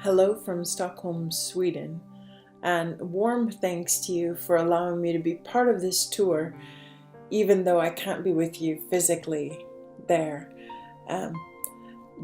Hello from Stockholm, Sweden, and warm thanks to you for allowing me to be part of this tour, even though I can't be with you physically there. Um,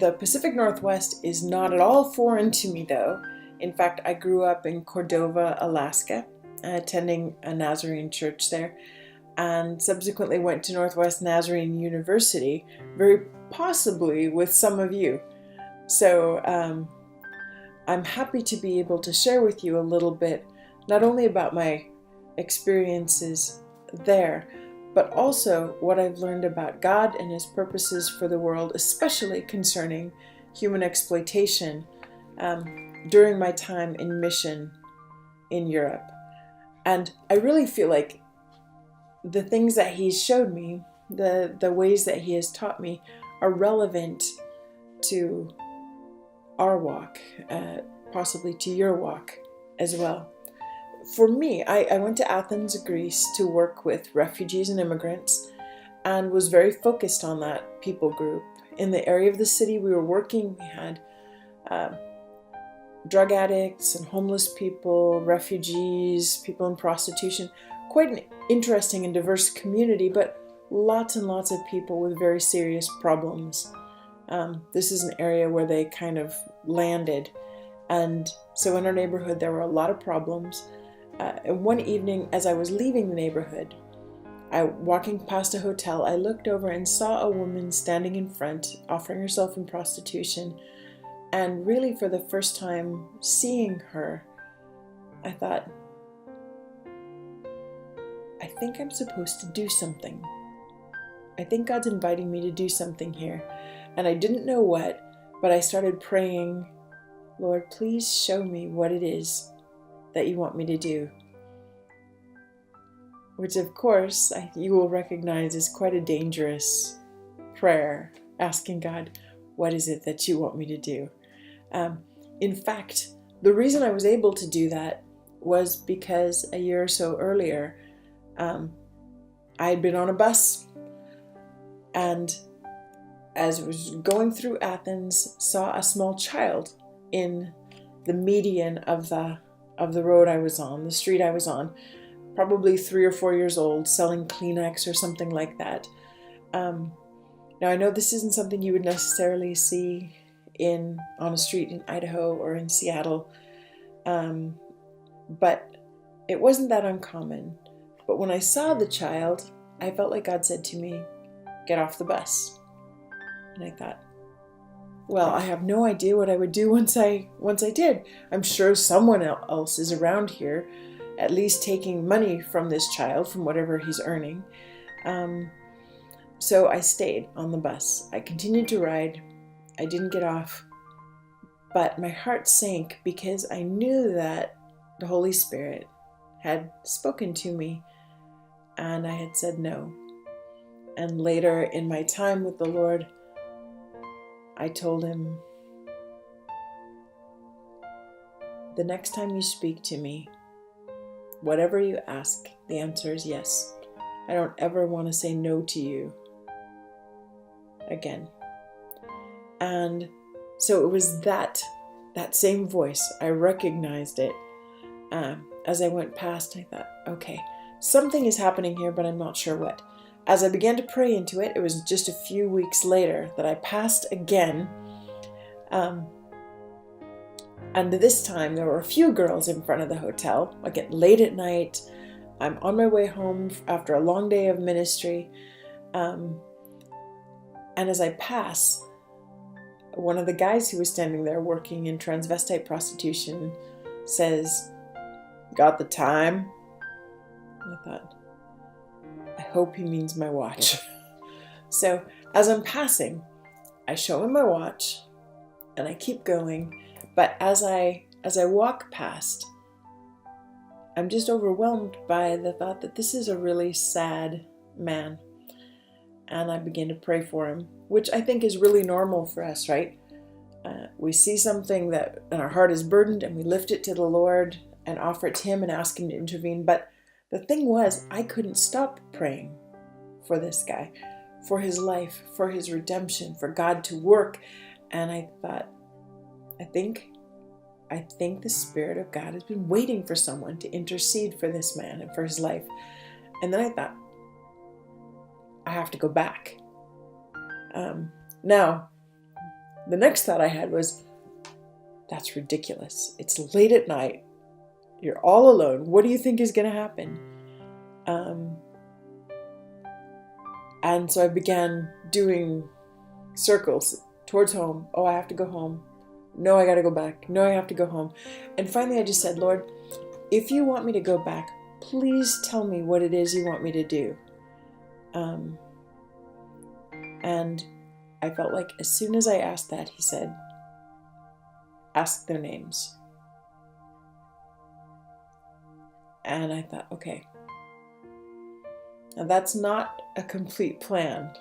the Pacific Northwest is not at all foreign to me, though. In fact, I grew up in Cordova, Alaska, attending a Nazarene church there, and subsequently went to Northwest Nazarene University, very possibly with some of you. So, I'm happy to be able to share with you a little bit, not only about my experiences there, but also what I've learned about God and His purposes for the world, especially concerning human exploitation during my time in mission in Europe. And I really feel like the things that He's showed me, the ways that He has taught me, are relevant to our walk, possibly to your walk as well. For me, I went to Athens, Greece to work with refugees and immigrants and was very focused on that people group. In the area of the city we were working, we had drug addicts and homeless people, refugees, people in prostitution. Quite an interesting and diverse community, but lots and lots of people with very serious problems. This is an area where they kind of landed. And so in our neighborhood, there were a lot of problems. And one evening, as I was leaving the neighborhood, walking past a hotel, I looked over and saw a woman standing in front, offering herself in prostitution. And really, for the first time seeing her, I thought, I think I'm supposed to do something. I think God's inviting me to do something here. And I didn't know what, but I started praying, Lord, please show me what it is that you want me to do. Which, of course, you will recognize is quite a dangerous prayer, asking God, what is it that you want me to do? In fact, the reason I was able to do that was because a year or so earlier, I had been on a bus, and as I was going through Athens, saw a small child in the median of the road I was on, the street I was on, probably 3 or 4 years old, selling Kleenex or something like that. Now I know this isn't something you would necessarily see on a street in Idaho or in Seattle, but it wasn't that uncommon. But when I saw the child, I felt like God said to me, get off the bus. And I thought, well, I have no idea what I would do once I did. I'm sure someone else is around here, at least taking money from this child, from whatever he's earning. So I stayed on the bus. I continued to ride. I didn't get off. But my heart sank because I knew that the Holy Spirit had spoken to me, and I had said no. And later in my time with the Lord, I told Him, the next time you speak to me, whatever you ask, the answer is yes. I don't ever want to say no to you again. And so it was that same voice. I recognized it. As I went past, I thought, okay, something is happening here, but I'm not sure what. As I began to pray into it, it was just a few weeks later that I passed again. And this time there were a few girls in front of the hotel. I get late at night. I'm on my way home after a long day of ministry. And as I pass, one of the guys who was standing there working in transvestite prostitution says, got the time? And I thought, I hope he means my watch. So as I'm passing, I show him my watch and I keep going. But as I walk past, I'm just overwhelmed by the thought that this is a really sad man. And I begin to pray for him, which I think is really normal for us, right? We see something and our heart is burdened, and we lift it to the Lord and offer it to Him and ask Him to intervene. But the thing was, I couldn't stop praying for this guy, for his life, for his redemption, for God to work. And I thought, I think I think the Spirit of God has been waiting for someone to intercede for this man and for his life. And then I thought, I have to go back. Now, the next thought I had was, that's ridiculous. It's late at night. You're all alone. What do you think is going to happen? And so I began doing circles towards home. Oh, I have to go home. No, I got to go back. No, I have to go home. And finally I just said, Lord, if you want me to go back, please tell me what it is you want me to do. And I felt like as soon as I asked that, he said, ask their names. And I thought, okay. Now that's not a complete plan,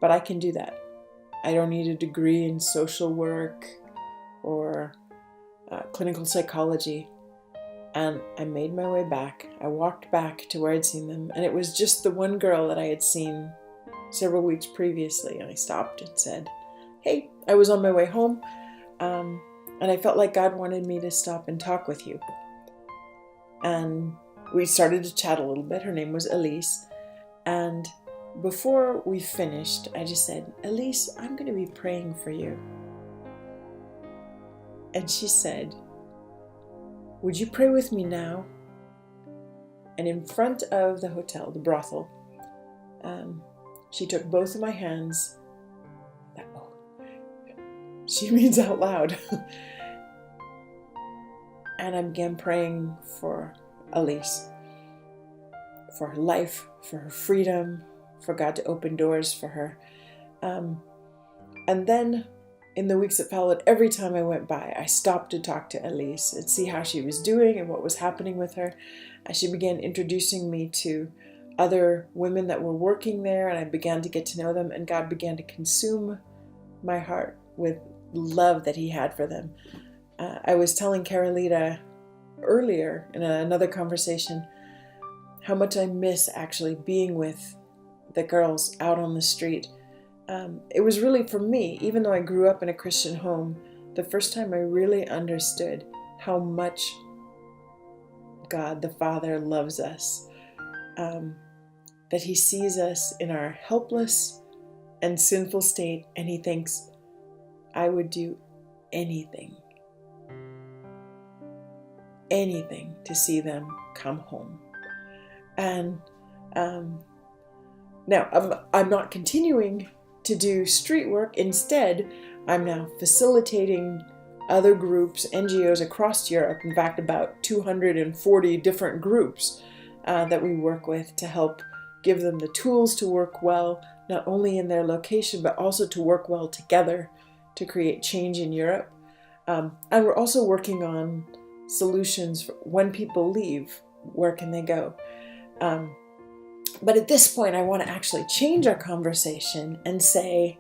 but I can do that. I don't need a degree in social work or clinical psychology. And I made my way back. I walked back to where I'd seen them, and it was just the one girl that I had seen several weeks previously. And I stopped and said, hey, I was on my way home, and I felt like God wanted me to stop and talk with you. And we started to chat a little bit. Her name was Elise. And before we finished, I just said, Elise, I'm going to be praying for you. And she said, would you pray with me now? And in front of the hotel, the brothel, she took both of my hands. Oh, she reads out loud. And I began praying for Elise, for her life, for her freedom, for God to open doors for her. And then in the weeks that followed, every time I went by, I stopped to talk to Elise and see how she was doing and what was happening with her. As she began introducing me to other women that were working there, and I began to get to know them, and God began to consume my heart with love that he had for them. I was telling Carolita earlier in another conversation how much I miss actually being with the girls out on the street. It was really, for me, even though I grew up in a Christian home, the first time I really understood how much God the Father loves us, that he sees us in our helpless and sinful state, and he thinks, I would do anything to see them come home. And now I'm not continuing to do street work. Instead, I'm now facilitating other groups, NGOs across Europe, in fact about 240 different groups that we work with to help give them the tools to work well, not only in their location, but also to work well together to create change in Europe. And we're also working on solutions for when people leave, where can they go? But at this point, I want to actually change our conversation and say,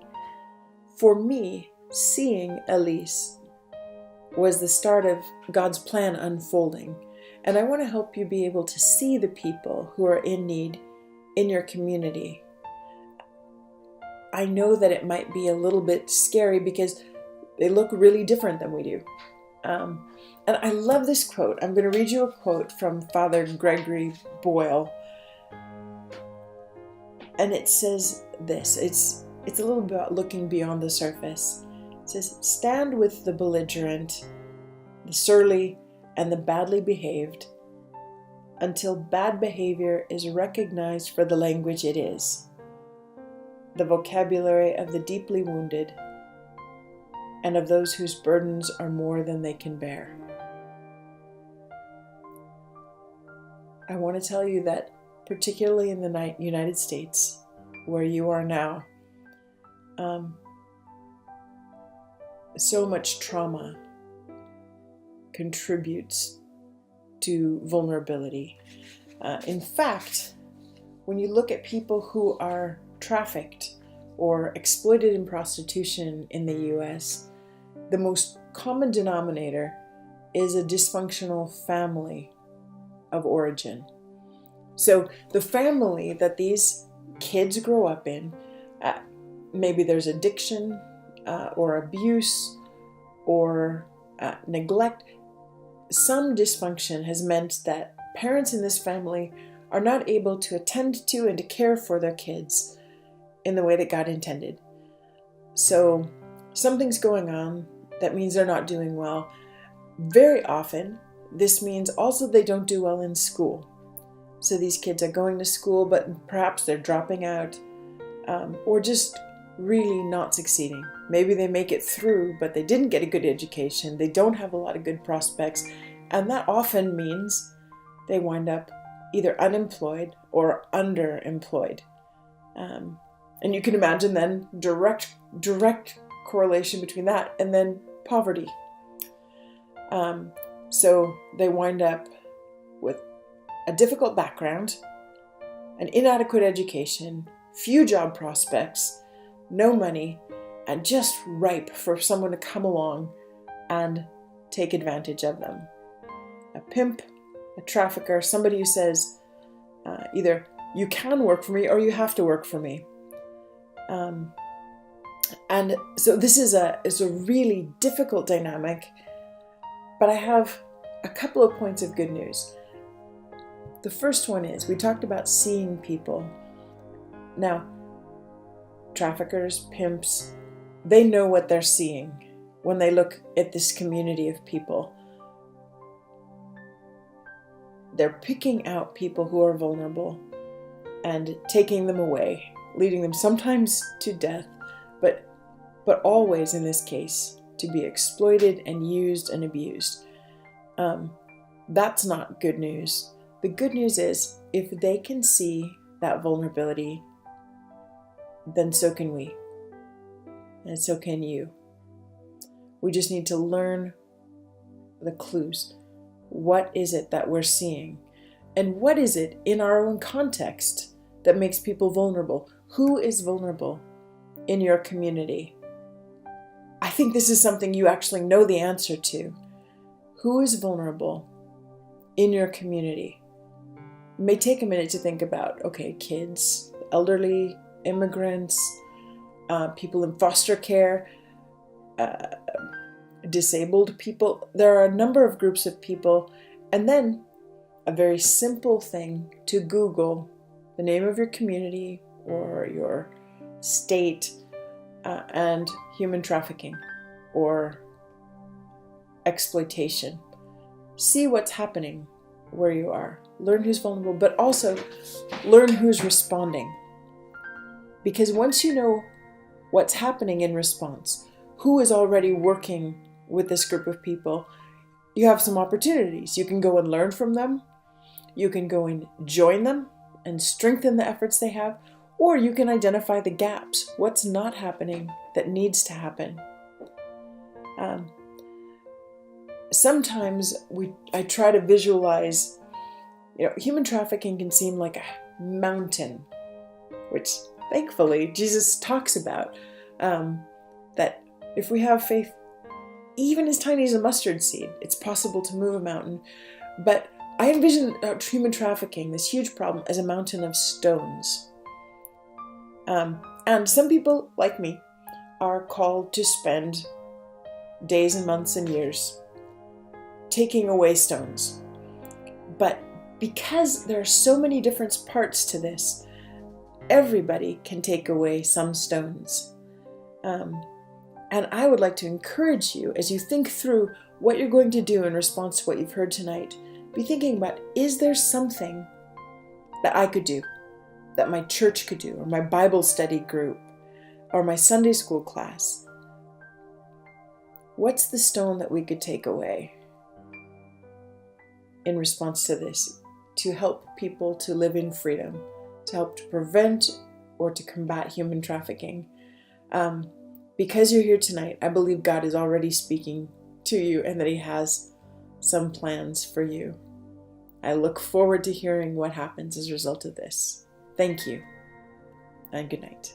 for me, seeing Elise was the start of God's plan unfolding. And I want to help you be able to see the people who are in need in your community. I know that it might be a little bit scary because they look really different than we do. And I love this quote. I'm going to read you a quote from Father Gregory Boyle. And it says this. It's a little bit about looking beyond the surface. It says, stand with the belligerent, the surly, and the badly behaved until bad behavior is recognized for the language it is, the vocabulary of the deeply wounded and of those whose burdens are more than they can bear. I want to tell you that particularly in the United States, where you are now, so much trauma contributes to vulnerability. In fact, when you look at people who are trafficked or exploited in prostitution in the US, the most common denominator is a dysfunctional family of origin. So the family that these kids grow up in, maybe there's addiction or abuse or neglect. Some dysfunction has meant that parents in this family are not able to attend to and to care for their kids in the way that God intended. So something's going on that means they're not doing well. Very often, this means also they don't do well in school. So these kids are going to school, but perhaps they're dropping out, or just really not succeeding. Maybe they make it through, but they didn't get a good education. They don't have a lot of good prospects. And that often means they wind up either unemployed or underemployed. And you can imagine then direct correlation between that and then poverty. So they wind up with a difficult background, an inadequate education, few job prospects, no money, and just ripe for someone to come along and take advantage of them. A pimp, a trafficker, somebody who says either you can work for me or you have to work for me. And so this is a really difficult dynamic, but I have a couple of points of good news. The first one is, we talked about seeing people. Now, traffickers, pimps, they know what they're seeing when they look at this community of people. They're picking out people who are vulnerable and taking them away, leading them sometimes to death, but always in this case to be exploited and used and abused. That's not good news. The good news is, if they can see that vulnerability, then so can we. And so can you. We just need to learn the clues. What is it that we're seeing? And what is it in our own context that makes people vulnerable? Who is vulnerable in your community? I think this is something you actually know the answer to. Who is vulnerable in your community? It may take a minute to think about, okay, kids, elderly, immigrants, people in foster care, disabled people. There are a number of groups of people. And then a very simple thing to Google the name of your community or your state and human trafficking or exploitation. See what's happening where you are. Learn who's vulnerable, but also learn who's responding. Because once you know what's happening in response, who is already working with this group of people, you have some opportunities. You can go and learn from them. You can go and join them and strengthen the efforts they have, or you can identify the gaps, what's not happening that needs to happen. Sometimes I try to visualize, human trafficking can seem like a mountain, which thankfully Jesus talks about, that if we have faith, even as tiny as a mustard seed, it's possible to move a mountain. But I envision human trafficking, this huge problem, as a mountain of stones. And some people, like me, are called to spend days and months and years taking away stones. But because there are so many different parts to this, everybody can take away some stones. And I would like to encourage you, as you think through what you're going to do in response to what you've heard tonight, be thinking about, is there something that I could do, that my church could do, or my Bible study group, or my Sunday school class? What's the stone that we could take away in response to this, to help people to live in freedom, to help to prevent or to combat human trafficking? Because you're here tonight, I believe God is already speaking to you and that He has some plans for you. I look forward to hearing what happens as a result of this. Thank you, and good night.